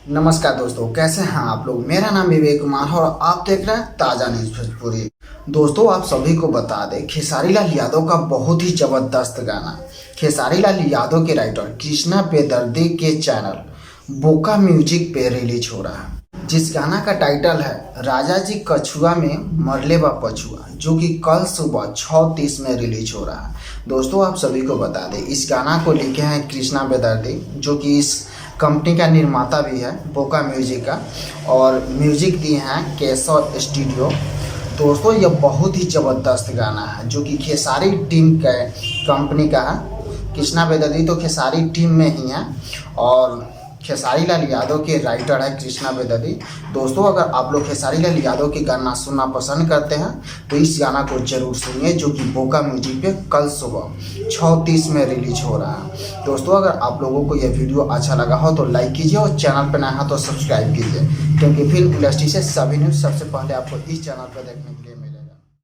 नमस्कार दोस्तों, कैसे हैं आप लोग। मेरा नाम विवेक कुमार है और आप देख रहे हैं ताज़ा न्यूज़ भोजपुरी। दोस्तों, आप सभी को बता दें, खेसारी लाल यादव का बहुत ही ज़बरदस्त गाना खेसारी लाल यादव के राइटर कृष्णा बेदर्दी के चैनल बोका म्यूजिक पे रिलीज हो रहा है, जिस गाना का टाइटल है राजा जी कछुआ में मरले बा पछुआ, जो कि कल सुबह 6:30 में रिलीज हो रहा है। दोस्तों, आप सभी को बता दें, इस गाना को लिखे हैं कृष्णा बेदर्दी, जो कि इस कंपनी का निर्माता भी है बोका म्यूजिक का, और म्यूजिक दिए हैं केशव स्टूडियो। दोस्तों, यह बहुत ही ज़बरदस्त गाना है, जो कि खेसारी टीम के कंपनी का है। कृष्णा बेदर्दी तो खेसारी टीम में ही है और खेसारी लाल यादव के राइटर है कृष्णा बेदर्दी। दोस्तों, अगर आप लोग खेसारी लाल यादव के गाना सुनना पसंद करते हैं तो इस गाना को जरूर सुनिए, जो कि बोका म्यूजिक पे कल सुबह 6:30 में रिलीज हो रहा है। दोस्तों, अगर आप लोगों को यह वीडियो अच्छा लगा हो तो लाइक कीजिए और चैनल पर नया हो तो सब्सक्राइब कीजिए, क्योंकि फिल्म इंडस्ट्री से सभी न्यूज़ सबसे पहले आपको इस चैनल पर देखने के लिए